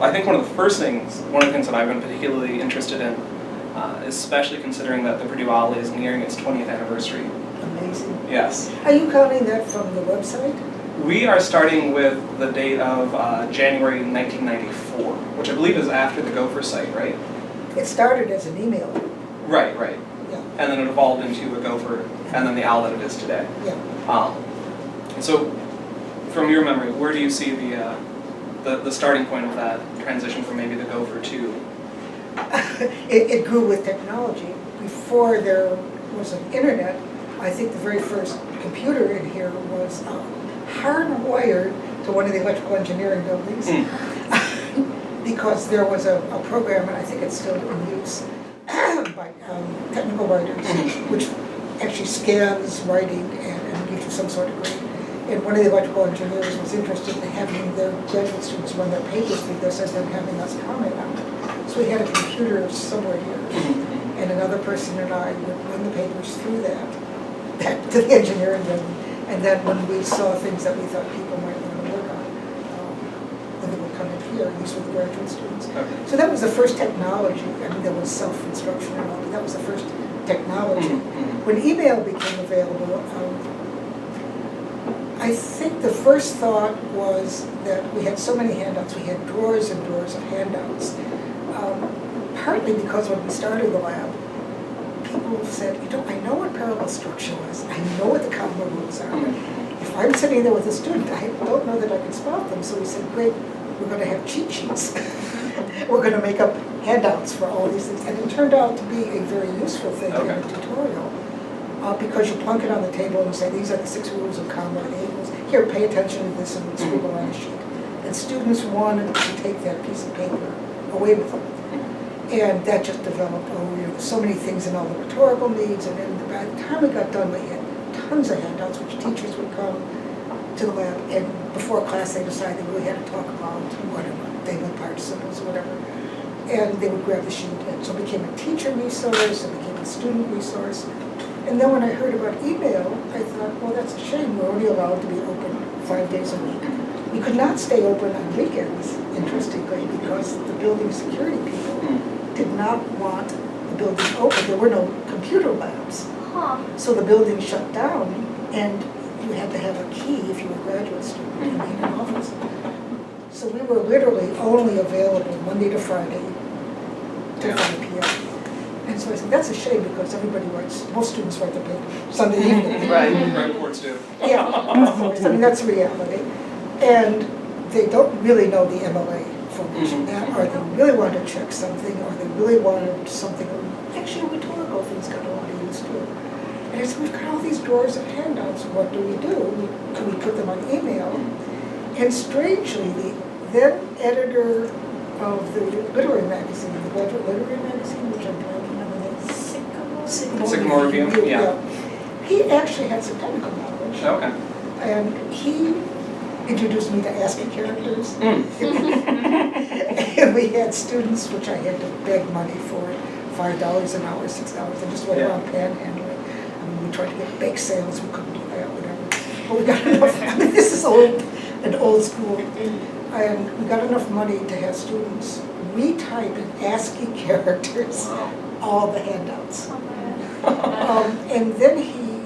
I think one of the things that I've been particularly interested in, especially considering that the Purdue OWL is nearing its 20th anniversary. Amazing. Yes. Are you counting that from the website? We are starting with the date of January 1994, which I believe is after the Gopher site, right? It started as an email. Right. Yeah. And then it evolved into a Gopher, and then the OWL that it is today. Yeah. And so, from your memory, where do you see the starting point of that transition from maybe the Gopher to? It grew with technology. Before there was an internet, I think the very first computer in here was hardwired to one of the electrical engineering buildings because there was a program, and I think it's still in use, by technical writers, which actually scans writing and gives you some sort of grade. And one of the electrical engineers was interested in having their graduate students run their papers through this and then having us comment on it. So we had a computer somewhere here, and another person and I would run the papers through that to the engineering building. And then when we saw things that we thought people might want to work on, then they would come in here. These were the graduate students. Okay. So that was the first technology. I mean, there was self-instruction and all, but that was the first technology. When email became available, I think the first thought was that we had so many handouts. We had drawers and drawers of handouts. Partly because when we started the lab, people said, I know what parallel structure is. I know what the comma rules are. But if I'm sitting there with a student, I don't know that I can spot them. So we said, great, we're going to have cheat sheets. We're going to make up handouts for all these things. And it turned out to be a very useful thing in a tutorial. Because you plunk it on the table and say, these are the 6 rules of comma and 8 rules. Here, pay attention to this, and scribble on a sheet. And students wanted to take that piece of paper away with them. And that just developed over so many things and all the rhetorical needs. And then by the time we got done, we had tons of handouts, which teachers would come to the lab. And before class, they decided we had to talk about whatever, daily participles or whatever. And they would grab the sheet. And so it became a teacher resource, it became a student resource. And then when I heard about email, I thought, well, that's a shame. We're only allowed to be open 5 days a week. We could not stay open on weekends, interestingly, because the building security people did not want the building open. There were no computer labs. So the building shut down, and you had to have a key if you were a graduate student to be in an office. So we were literally only available Monday to Friday to 5 p.m. And so I said, that's a shame because everybody writes, most students write their paper Sunday evening. Right, reports do. Yeah, I mean, that's reality. And they don't really know the MLA formation, or they really want to check something, or they really wanted something, actually rhetorical things got a lot of use to it. And I said, we've got all these drawers of handouts, what do? Can we put them on email? And strangely, the then editor of the literary magazine, the graduate literary magazine, which I'm blanking on the name, Sycamore Review, yeah. He actually had some technical knowledge. Okay. And he introduced me to ASCII characters. And we had students, which I had to beg money for, $5 an hour, $6. I just went around panhandling. I mean, we tried to get bake sales, we couldn't do that, whatever. But we got enough, I mean, this is an old school. And we got enough money to have students retype in ASCII characters all the handouts. And then he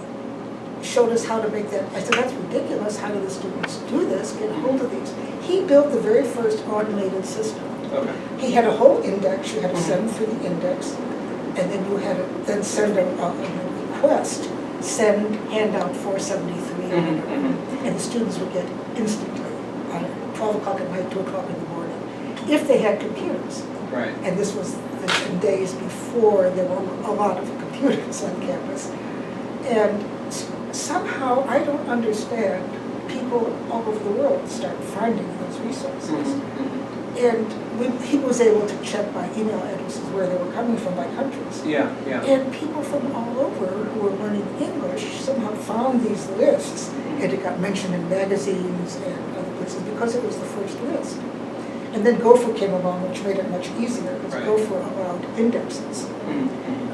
showed us how to make that. I said, that's ridiculous. How do the students do this, get hold of these? He built the very first automated system. Okay. He had a whole index. You had to send for the index. And then you had to then send a request, send handout 473. And the students would get instantly on 12 o'clock at night, 2 o'clock in the morning, if they had computers. Right. And this was the days before there were a lot of computers on campus. And somehow, I don't understand, people all over the world start finding those resources. And he was able to check by email addresses where they were coming from by countries. Yeah. And people from all over who were learning English somehow found these lists, and it got mentioned in magazines and other places because it was the first list. And then Gopher came along, which made it much easier, because Gopher allowed indexes.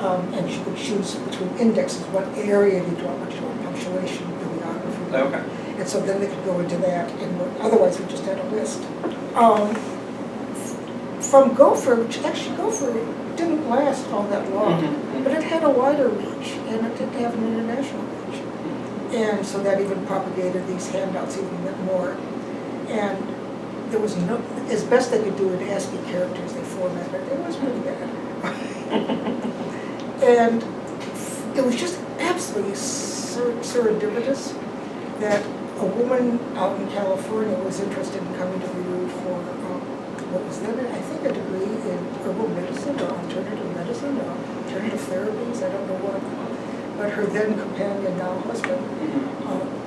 And you could choose between indexes, what area you want, what you want, punctuation, bibliography. Okay. And so then they could go into that, and otherwise we just had a list. from Gopher, which actually Gopher didn't last all that long, but it had a wider reach, and it did have an international reach. And so that even propagated these handouts even a bit more. And there was no, as best they could do in ASCII characters, they formatted it. It was pretty bad. And it was just absolutely serendipitous that a woman out in California was interested in coming to Purdue for what was then, I think, a degree in herbal medicine or alternative medicine or alternative therapies, I don't know what. But her then companion, now husband,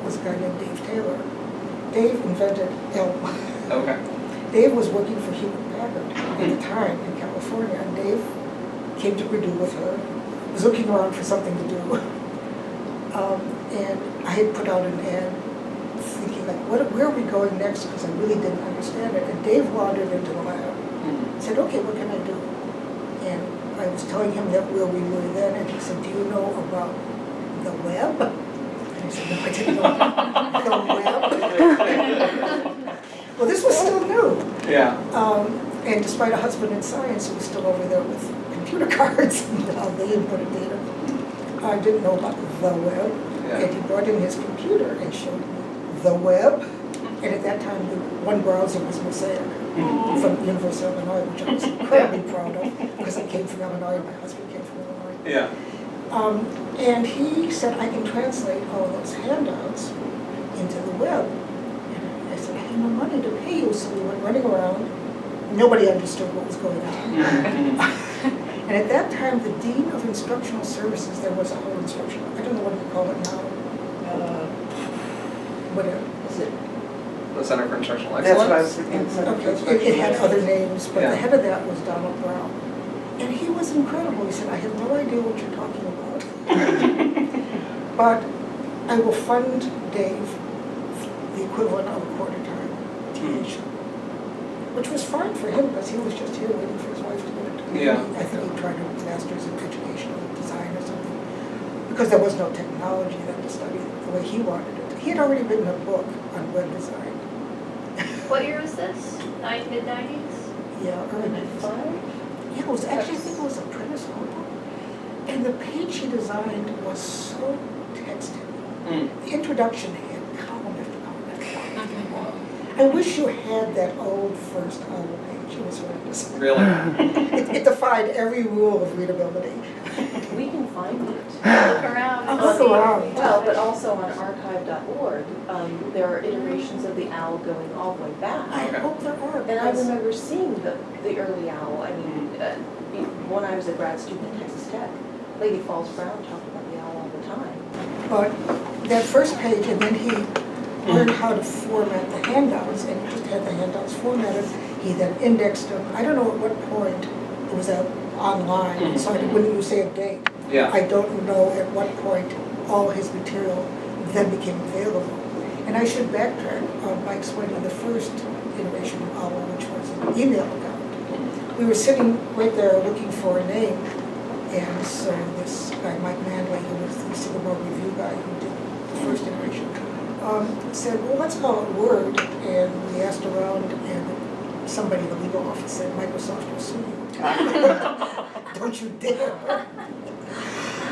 was a guy named Dave Taylor. Dave invented elm. Okay. Dave was working for Hewlett Packard at the time in California, and Dave came to Purdue with her, was looking around for something to do. And I had put out an ad thinking, like, where are we going next? Because I really didn't understand it. And Dave wandered into the lab. Said, okay, what can I do? And I was telling him that where we were then, and he said, do you know about the web? And I said, no, I didn't know the web. Well, this was still new. Yeah. And despite a husband in science who was still over there with computer cards and how they inputted data, I didn't know about the web. Yeah. And he brought in his computer and showed me the web. And at that time, the one browser was Mosaic from the University of Illinois, which I was incredibly proud of because I came from Illinois, my husband came from Illinois. Yeah. And he said, I can translate all those handouts into the web. And I said, I have no money to pay you. So we went running around. Nobody understood what was going on. And at that time, the Dean of Instructional Services, there was a whole instructional, I don't know what you call it now. Whatever. Is it? The Center for Instructional That's what I Excellence. was thinking. Okay, it had other names, but Yeah. the head of that was Donald Brown. And he was incredible. He said, I have no idea what you're talking about. But I will fund Dave the equivalent of a quarter-time teacher. Which was fine for him because he was just here waiting for his wife to get a degree. Yeah. I think he tried a master's in educational design or something. Because there was no technology then to study the way he wanted it. He had already written a book on web design. What year was this? Mid-90s? Yeah, early 90s. Yeah, it was actually, I think it was a Prentice notebook. And the page he designed was so text-heavy. The introduction had column after column after column. I wish you had that old first OWL page. It was horrendous. Really? It defied every rule of readability. We can find it. Look around. I'll look around. Well, but also on archive.org, there are iterations of the OWL going all the way back. I hope there are. And I because- remember seeing the early OWL. I mean, when I was a grad student at Texas Tech, Lady Falls Brown talked about the OWL all the time. But that first page, and then he learned how to format the handouts, and just had the handouts formatted. He then indexed them. I don't know at what point it was out online, so when you say a date, Yeah. I don't know at what point all his material then became available. And I should backtrack by explaining the first iteration of OWL, which was an email account. We were sitting right there looking for a name, and so this guy, Mike Manley, who was the Sycamore Review guy who did the first iteration, said, well, let's call it Word. And we asked around, and somebody in the legal office said, Microsoft will sue you. Don't you dare.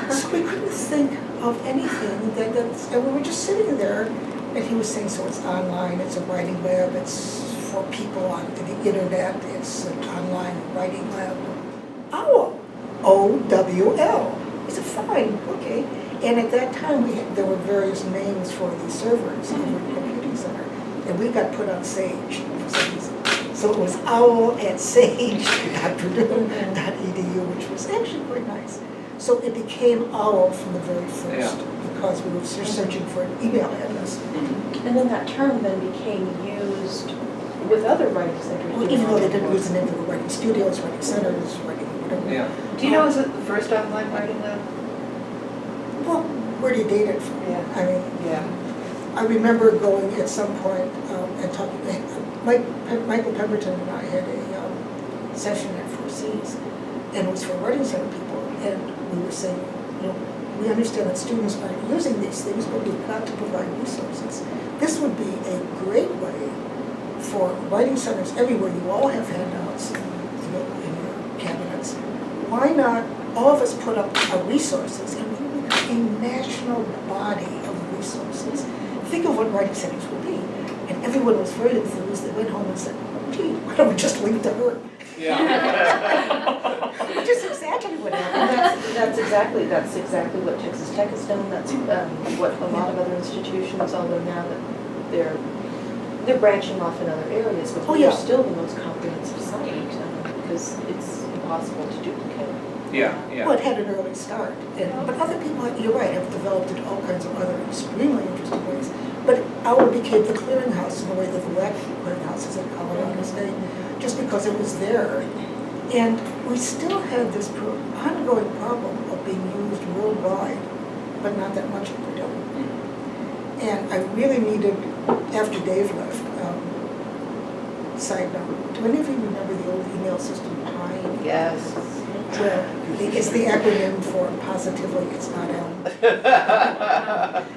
So we couldn't think of anything and we were just sitting there, and he was saying, so it's online, it's a writing lab, it's for people on the internet, it's an online writing lab. OWL, OWL. I said, fine, okay. And at that time, there were various names for these servers over at the computing center, and we got put on Sage for some reason. So it was OWL at sage.purdue.edu, which was actually quite nice. So it became OWL from the very first, because we were searching for an email address. And then that term then became used with other writing centers. Well, even though they didn't use the name for writing studios, writing centers, writing whatever. Yeah. Do you know, was it the first online writing lab? Well, where do you date it from? Yeah. I mean, Yeah. I remember going at some point and talking, Michael Pemberton and I had a session at Four Seas, and it was for writing center people, and we were saying, you know, we understand that students aren't using these things, but we've got to provide resources. This would be a great way for writing centers everywhere. You all have handouts. why not all of us put up our resources and we become a national body of resources? Think of what writing settings would be. And everyone was very enthused. They went home and said, gee, why don't we just link to her? Yeah. Which is exactly what happened. That's exactly what Texas Tech has done. That's what a lot of other institutions, although now that they're branching off in other areas, but Oh, we yeah. are still the most comprehensive site because it's impossible to duplicate. Well, it had an early start. But other people, you're right, have developed in all kinds of other extremely interesting ways. But our became the clearinghouse in the way that the WAC clearinghouse is in Colorado State, just because it was there. And we still had this ongoing problem of being used worldwide, but not that much in Purdue. And I really needed, after Dave left, side note, do any of you remember the old email system, Pine? Yes. Well, it's the acronym for positively, it's not Elm.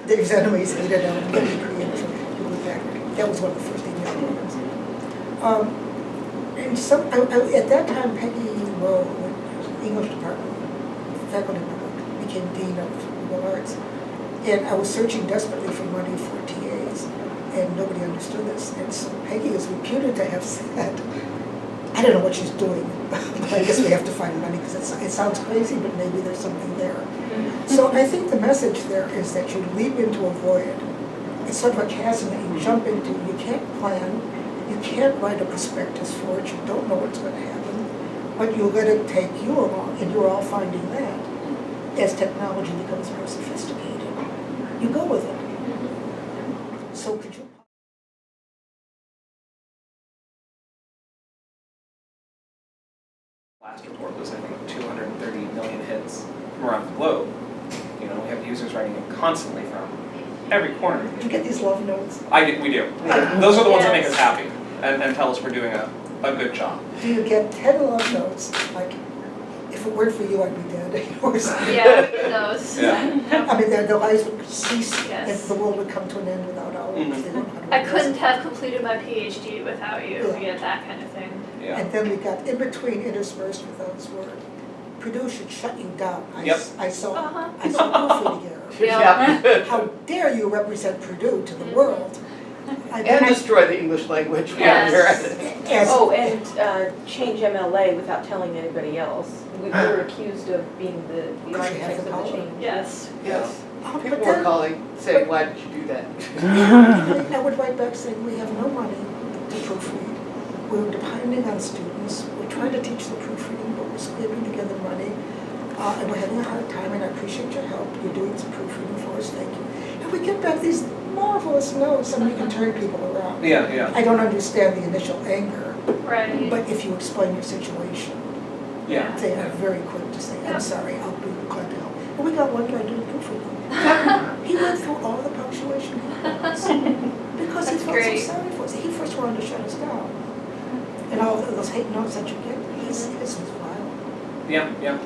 Dave's enemies hated Elm, but he created from Hewlett Packard. That was one of the first email programs. And at that time, Peggy Rowe, English department, faculty member, became dean of liberal arts. And I was searching desperately for money for TAs, and nobody understood this. And so Peggy is reputed to have said, I don't know what she's doing, but I guess we have to find money because it sounds crazy, but maybe there's something there. So I think the message there is that you leap into a void. It's sort of a chasm that you jump into. You can't plan. You can't write a prospectus for it. You don't know what's going to happen. But you let it take you along, and you're all finding that as technology becomes more sophisticated. You go with it. So could you? Last report was, I think, 230 million hits from around the globe. You know, we have users writing in constantly from every corner. You get these love notes. We do. Those are the ones that make us happy and tell us we're doing a good job. Do you get 10 love notes, like, if it weren't for you, I'd be dead? Or something? Yeah, those. Yeah. I mean, the lives would cease, Yes. and the world would come to an end without our Mhm. they don't know how to I write couldn't this. have completed my PhD without you. Yeah. Yeah, that kind of thing. Yeah. And then we got in between, interspersed with those words, Purdue should shut you down. Yep. I saw Uh-huh. proofreading error. Yeah. How dare you represent Purdue to the world? And destroy the English language while Yes. you're at it. As- Oh, and change MLA without telling anybody else. We were accused of being the Because you have architects the of the power. change. Yes. Yes. Oh, People but were then- calling, saying, why did you do that? I would write back saying, we have no money to proofread. We're depending on students. We're trying to teach the proofreading, but we're scraping together money. And we're having a hard time, and I appreciate your help. You're doing some proofreading for us, thank you. And we get back these marvelous notes, and we can turn people around. Yeah. I don't understand the initial anger, Right. but if you explain your situation, Yeah. they are very quick to say, I'm Yep. sorry, I'll be glad to help. And we got one guy doing proofreading. He went through all the punctuation errors because he That's felt great. so sorry for us. He first wanted to shut us down. And all those hate notes that you get, his was violent. Yeah.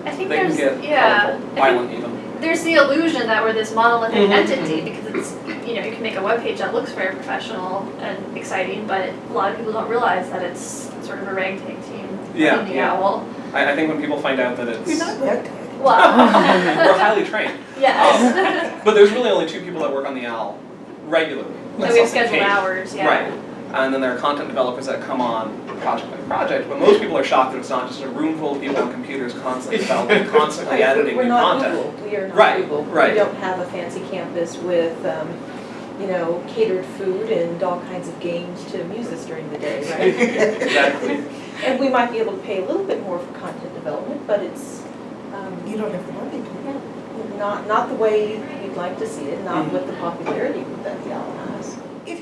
I think They can there's get yeah. powerful, violent even. There's the illusion that we're this monolithic Mhm. entity because it's you can make a web page that looks very professional and exciting, but a lot of people don't realize that it's sort of a ragtag team Yeah, in the yeah. owl. I think when people find out that it's You're not ragtag. Wow. we're highly trained. Yes. But there's really only 2 people that work on the OWL regularly. So we have Myself and scheduled Kate. hours, yeah. Right. And then there are content developers that come on project by project, but most people are shocked that it's not just a room full of people on computers constantly developing, constantly editing We're new not content. Google. We are not Right, Google. right. We don't have a fancy campus with, catered food and all kinds of games to amuse us during the day, right? Exactly. And we might be able to pay a little bit more for content development, but it's You don't have the money to. not the way you'd like to see it, not with the popularity that the owl has. It,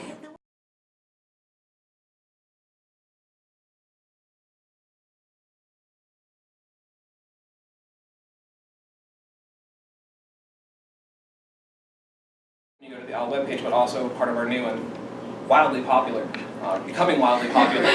You go to the OWL webpage, but also part of our new and becoming wildly popular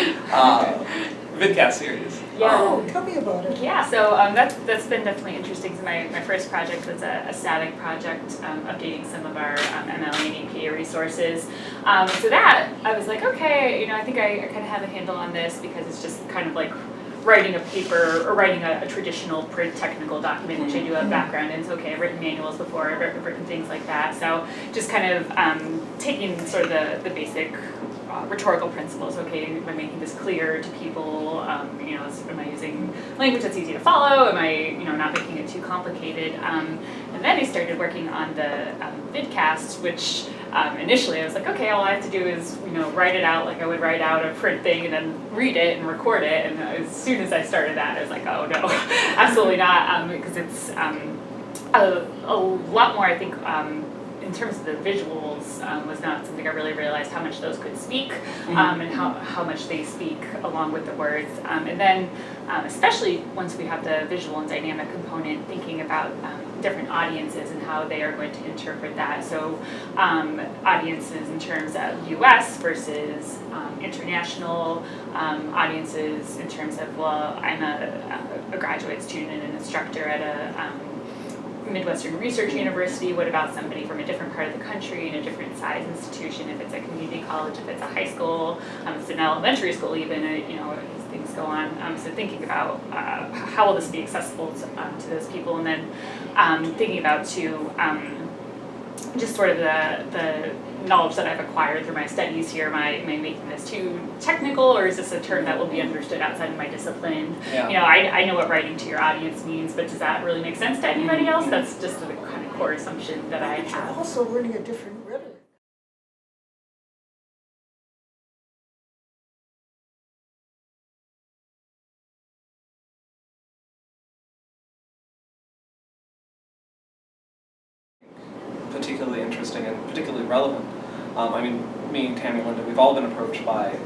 Vidcast series. Oh, tell me about it. Yeah, so that's been definitely interesting. So my first project was a static project, updating some of our MLA and APA resources. So that, I was like, okay, I think I kind of have a handle on this because it's just kind of like writing a paper or writing a traditional print technical document, which I do have a background in. So okay, I've written manuals before, I've written things like that. So just kind of taking sort of the basic rhetorical principles. Okay, am I making this clear to people? You know, am I using language that's easy to follow? Am I, you know, not making it too complicated? And then I started working on the Vidcast, which initially I was like, okay, all I have to do is, you know, write it out like I would write out a print thing and then read it and record it. And as soon as I started that, I was like, oh no, absolutely not, because it's a lot more, I think, in terms of the visuals, was not something I really realized how much those could speak, and how much they speak along with the words. And then, especially once we have the visual and dynamic component, thinking about different audiences and how they are going to interpret that. So audiences in terms of US versus international, audiences in terms of, well, I'm a graduate student and an instructor at a Midwestern Research University. What about somebody from a different part of the country in a different size institution? If it's a community college, if it's a high school, if it's an elementary school, even, you know, as things go on. So thinking about how will this be accessible to those people, and then thinking about too, just sort of the knowledge that I've acquired through my studies here. Am I making this too technical, or is this a term that will be understood outside of my discipline? Yeah. You know, I know what writing to your audience means, but does that really make sense to anybody else? That's just the kind of core assumption that I But you're have. also learning a different rhetoric. Particularly interesting and particularly relevant. I mean, me and Tammy, Linda, we've all been approached by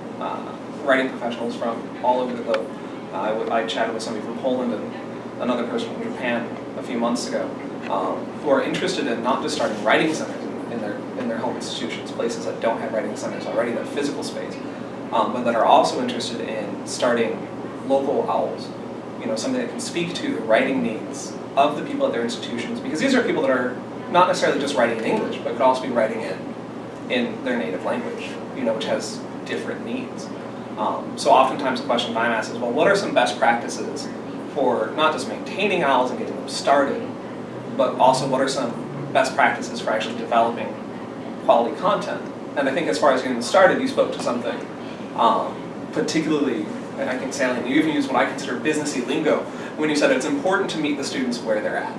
writing professionals from all over the globe. I chatted with somebody from Poland and another person from Japan a few months ago, who are interested in not just starting writing centers in their home institutions, places that don't have writing centers already, that physical space, but that are also interested in starting local OWLs. You know, something that can speak to the writing needs of the people at their institutions, because these are people that are not necessarily just writing in English, but could also be writing in their native language, you know, which has different needs. So oftentimes the question I'm asked is, well, what are some best practices for not just maintaining OWLs and getting them started, but also what are some best practices for actually developing quality content? And I think as far as getting them started, you spoke to something particularly, and I think salient, you even used what I consider businessy lingo when you said it's important to meet the students where they're at.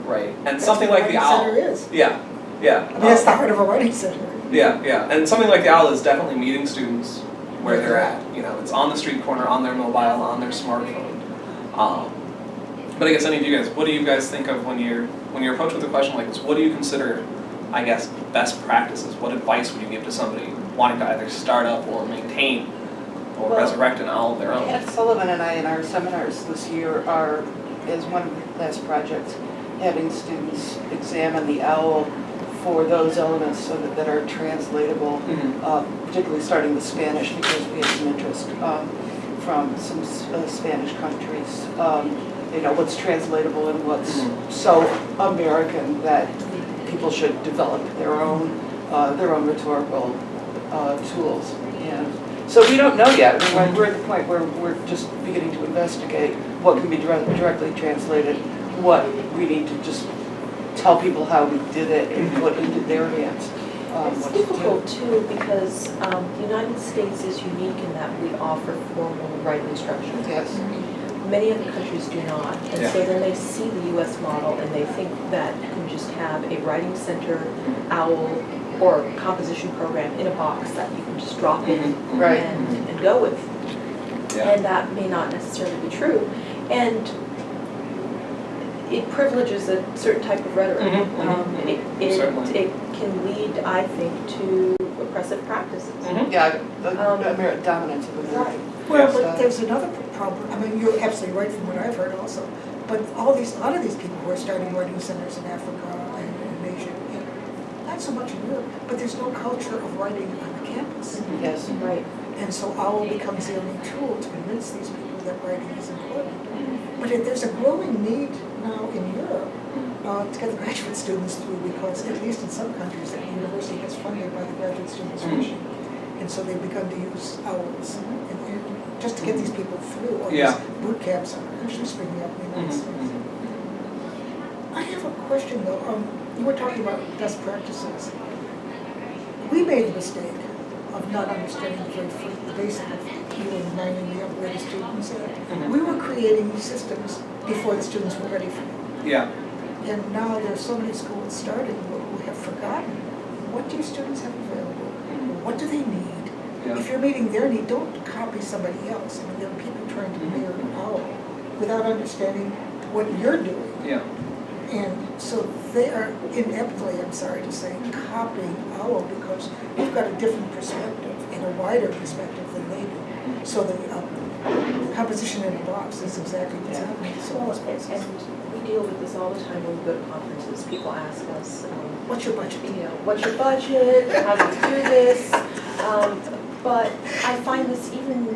Right, and That's something what like the a OWL. writing center is. Yeah, yeah. I mean, that's the heart of a writing center. Yeah, yeah, and something like the OWL is definitely meeting students where they're at. You know, it's on the street corner, on their mobile, on their smartphone. But I guess any of you guys, what do you guys think of when you're approached with a question like this? What do you consider, I guess, best practices? What advice would you give to somebody wanting to either start up or maintain or resurrect an OWL of their own? Ed Sullivan and I in our seminars this year are, as one of the class projects, having students examine the OWL for those elements so that are translatable, particularly starting with Spanish, because we have some interest from some Spanish countries. You know, what's translatable and what's so American that people should develop their own rhetorical tools. And so we don't know yet. I mean, we're at the point where we're just beginning to investigate what can be directly translated, what we need to just tell people how we did it and put into their hands. It's difficult too because the United States is unique in that we offer formal writing instruction. Yes. Many other countries do not, and so then they see the U.S. model and they think that you can just have a writing center, OWL, or composition program in a box that you can just drop in and go with. Yeah. And that may not necessarily be true. And it privileges a certain type of rhetoric. It can lead, I think, to oppressive practices. Yeah, the dominance of the Right. Well, but there's another problem. I mean, you're absolutely right from what I've heard also. But a lot of these people who are starting writing centers in Africa and in Asia, and not so much in Europe, but there's no culture of writing on the campus. Yes. Right. And so OWL becomes the only tool to convince these people that writing is important. But there's a growing need now in Europe to get the graduate students through, because at least in some countries the university has funded by the graduate students' tuition. And so they've begun to use OWLs, and just to get these people through, or Yeah. these boot camps are actually springing up in the United States. I have a question though. You were talking about best practices. We made the mistake of not understanding the basic of you and reminding me of where the students are. We were creating these systems before the students were ready for them. Yeah. And now there's so many schools starting who have forgotten, what do your students have available? What do they need? Yeah. If you're meeting their need, don't copy somebody else. I mean, there are people trying to mirror an OWL without understanding what you're doing. Yeah. And so they are ineptly, I'm sorry to say, copying OWL because you've got a different perspective and a wider perspective than they do. So the composition in the box is exactly what's happening. So all spaces. And we deal with this all the time when we go to conferences. People ask us, What's your budget? you know, what's your budget? How do you do this? But I find this even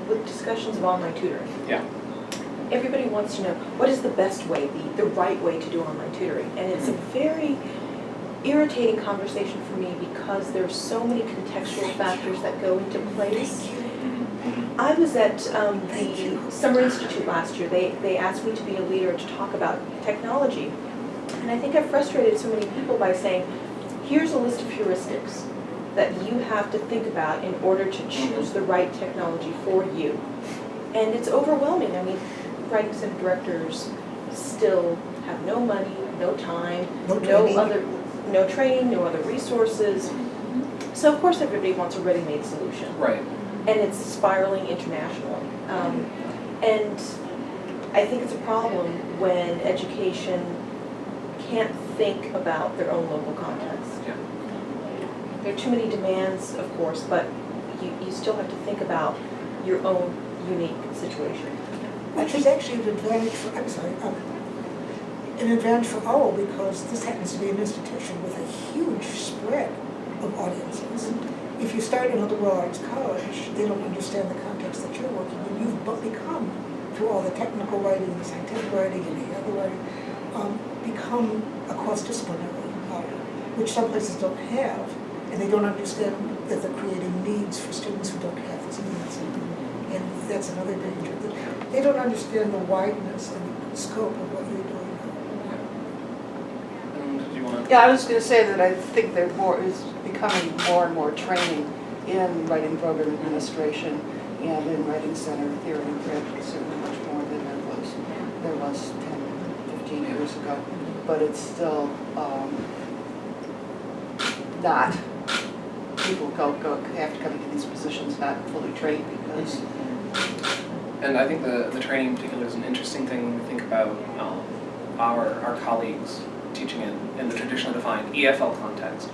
with discussions of online tutoring. Yeah. Everybody wants to know, what is the best way, the right way to do online tutoring? And it's a very irritating conversation for me because there's so many contextual factors that go into place. I was at the Summer Institute last year. They asked me to be a leader to talk about technology. And I think I frustrated so many people by saying, here's a list of heuristics that you have to think about in order to choose the right technology for you. And it's overwhelming. I mean, Writing Center directors still have no money, no time, no training, no other resources. So of course everybody wants a ready-made solution. Right. And it's spiraling internationally. And I think it's a problem when education can't think about their own local context. Yeah. There are too many demands, of course, but you still have to think about your own unique situation. Which is actually an advantage for, an advantage for OWL because this happens to be an institution with a huge spread of audiences. If you start in a liberal arts college, they don't understand the context that you're working in. You've become, through all the technical writing, the scientific writing, and the other writing, become a cross-disciplinary OWL, which some places don't have, and they don't understand that they're creating needs for students who don't have those needs. And that's another danger. They don't understand the wideness and the scope of what you're doing. And do you want to? Yeah, I was going to say that I think there is becoming more and more training in writing program administration and in writing center theory and practice, certainly much more than there was 10, 15 years ago. But it's still not, people have to come into these positions not fully trained because And I think the training in particular is an interesting thing when we think about our colleagues teaching in the traditionally defined EFL context.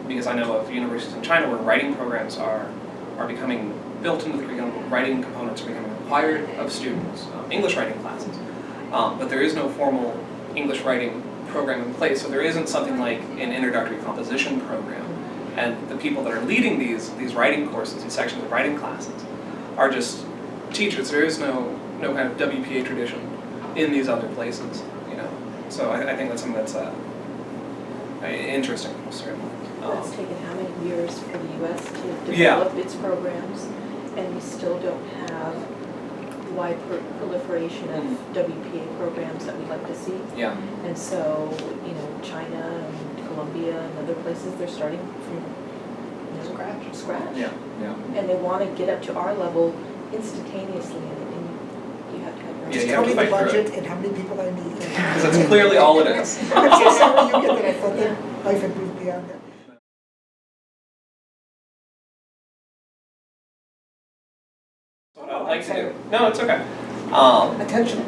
Because I know of universities in China where writing programs are becoming built into the curriculum, writing components are becoming required of students, English writing classes. But there is no formal English writing program in place, so there isn't something like an introductory composition program. And the people that are leading these writing courses, these sections of writing classes, are just teachers. There is no kind of WPA tradition in these other places, you know. So I think that's something that's interesting, certainly. It's taken how many years for the U.S. to Yeah. develop its programs, and we still don't have wide proliferation of WPA programs that we'd like to see. Yeah. And so, you know, China and Colombia and other places, they're starting from scratch. Yeah. Yeah. And they want to get up to our level instantaneously, and you have to have Yeah, Just you tell have me to the fight through budget and how many people I need. Because that's clearly all it is. I'm so sorry you get that. I thought that life had moved beyond that. What I'd like to do. No, it's okay. Attention.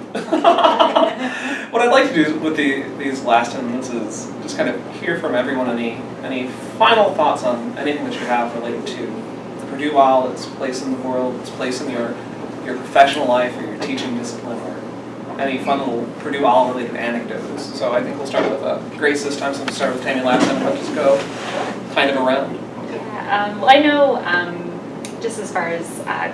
What I'd like to do with these last 10 minutes is just kind of hear from everyone any final thoughts on anything that you have related to the Purdue OWL, its place in the world, its place in your professional life or your teaching discipline, or any fun little Purdue OWL related anecdotes. So I think we'll start with Grace this time, so we'll start with Tammy last time, and we'll just go kind of around. Yeah, well, I know just as far as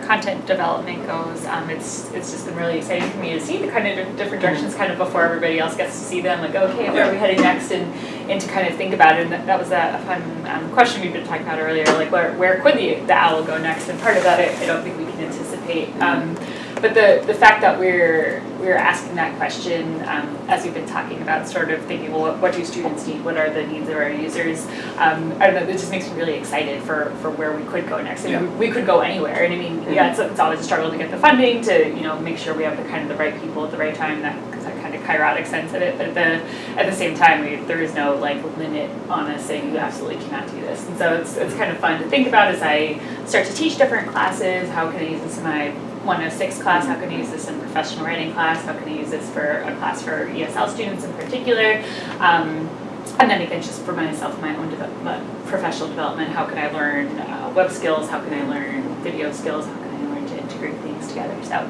content development goes, it's just been really exciting for me to see the kind of different directions kind of before everybody else gets to see them, like, okay, where are we heading next, and to kind of think about it. And that was a fun question we've been talking about earlier, like where could the OWL go next? And part of that I don't think we can anticipate. But the fact that we're asking that question as we've been talking about, sort of thinking, well, what do students need? What are the needs of our users? I don't know. It just makes me really excited for where we could go next. And we could go anywhere. And I mean, yeah, it's always a struggle to get the funding to make sure we have the kind of the right people at the right time. That kind of chaotic sense of it. But at the same time, there is no like limit on us saying you absolutely cannot do this. And so it's kind of fun to think about as I start to teach different classes. How can I use this in my 106 class? How can I use this in professional writing class? How can I use this for a class for ESL students in particular? And then again, just for myself, my own professional development, how can I learn web skills? How can I learn video skills? How can I learn to integrate things together? So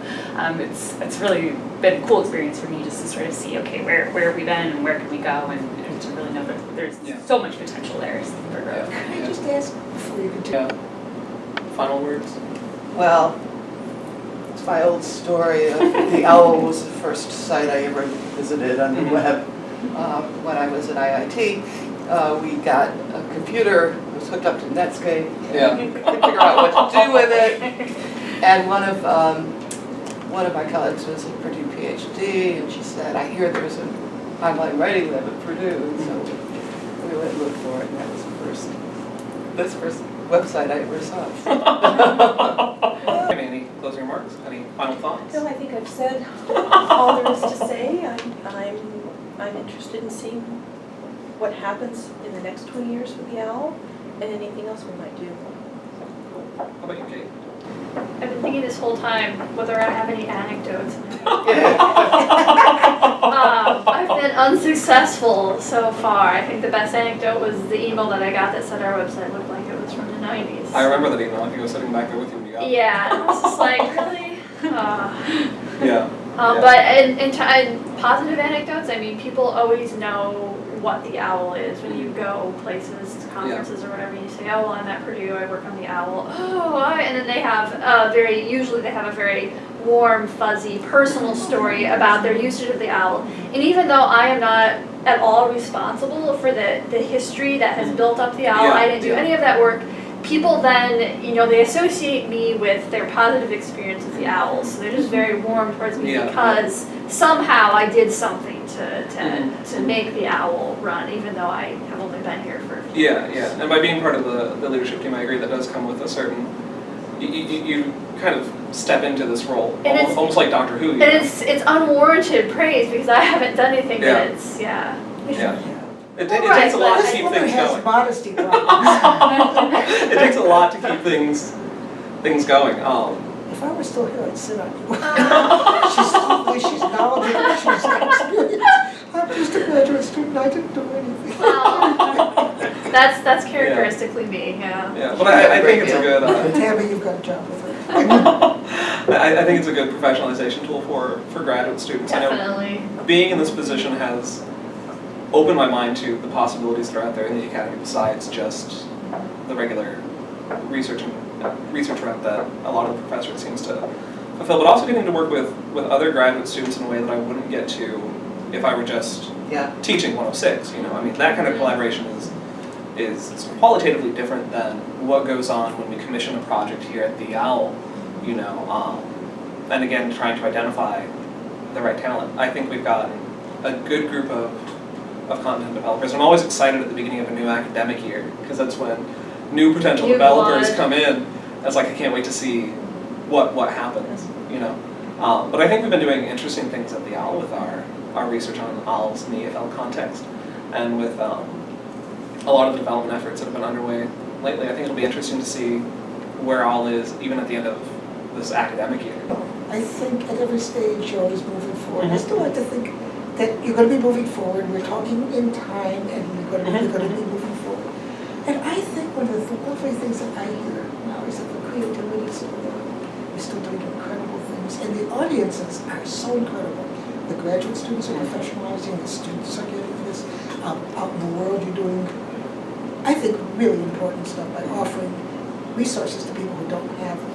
it's really been a cool experience for me just to sort of see, okay, where have we been and where could we go, and to really know that there's so much potential there for growth. Can I just ask before you continue? Final words? Well, it's my old story of the OWL was the first site I ever visited on the web. When I was at IIT, we got a computer, it was hooked up to Netscape, and couldn't figure out what to do with it. And one of my colleagues was at Purdue PhD, and she said, I hear there's an online writing lab at Purdue, and so we went and looked for it, and that was the first website I ever saw. Any closing remarks? Any final thoughts? No, I think I've said all there is to say. I'm interested in seeing what happens in the next 20 years with the OWL and anything else we might do. How about you, Kate? I've been thinking this whole time whether I have any anecdotes. I've been unsuccessful so far. I think the best anecdote was the email that I got that said our website looked like it was from the 90s. I remember that email. I think I was sitting back there with you when you got it. Yeah, and I was just like, really? Yeah. But in positive anecdotes, I mean, people always know what the OWL is when you go places, to conferences or whatever. You say, oh, well, I'm at Purdue, I work on the OWL. Oh, and then they have usually they have a very warm, fuzzy, personal story about their usage of the OWL. And even though I am not at all responsible for the history that has built up the OWL, I didn't do any of that work. People then, they associate me with their positive experience with the OWL, so they're just very warm towards me because somehow I did something to make the OWL run, even though I have only been here for a few years. And by being part of the leadership team, I agree that does come with a certain, you kind of step into this role, almost like Doctor Who. And it's unwarranted praise because I haven't done anything that it's, It takes a lot to keep things going. Modesty problems. It takes a lot to keep things going. If I were still here, I'd sit on you. She's lovely, she's knowledgeable, she's got experience. I'm just a graduate student, I didn't do anything. That's characteristically me, But I think it's a good... Tammy, you've got a job with her. I think it's a good professionalization tool for graduate students. Definitely. I know being in this position has opened my mind to the possibilities that are out there in the academy besides just the regular research route that a lot of the professors seems to fulfill, but also getting to work with other graduate students in a way that I wouldn't get to if I were just teaching 106. I mean, that kind of collaboration is qualitatively different than what goes on when we commission a project here at the OWL, and again, trying to identify the right talent. I think we've got a good group of content developers. I'm always excited at the beginning of a new academic year because that's when new potential developers come in. It's like I can't wait to see what happens, But I think we've been doing interesting things at the OWL with our research on OWLs in the EFL context, and with a lot of the development efforts that have been underway lately. I think it'll be interesting to see where OWL is even at the end of this academic year. I think at every stage you're always moving forward. I still like to think that you're going to be moving forward. We're talking in time, and we're going to be moving forward. And I think one of the lovely things that I hear now is that the creativity is still there. We're still doing incredible things, and the audiences are so incredible. The graduate students are professionalizing. The students are getting this out in the world. You're doing, I think, really important stuff by offering resources to people who don't have them.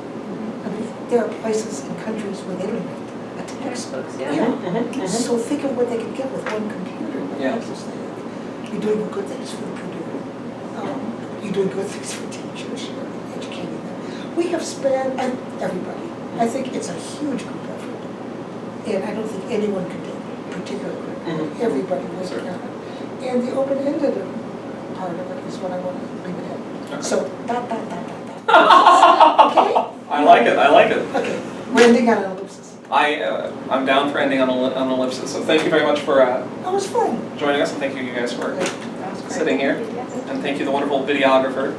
I mean, there are places in countries where they don't even have a textbook. Textbooks, yeah. Yeah. So think of what they could get with one computer, what Yeah. access they have. You're doing good things for the Purdue. You're doing good things for teachers, you're educating them. We have spent, and everybody, I think it's a huge group effort. And I don't think anyone could take particular credit. Mhm. Everybody was Sure. on it. And the open-ended part of it is what I want to leave it at. Okay. So, dot. Okay? I like it, I like it. Okay, we're ending on an ellipsis. I'm down for ending on an ellipsis, so thank you very much for That was fun. joining us, and thank you guys for That was great. sitting here. And thank you, the wonderful videographer,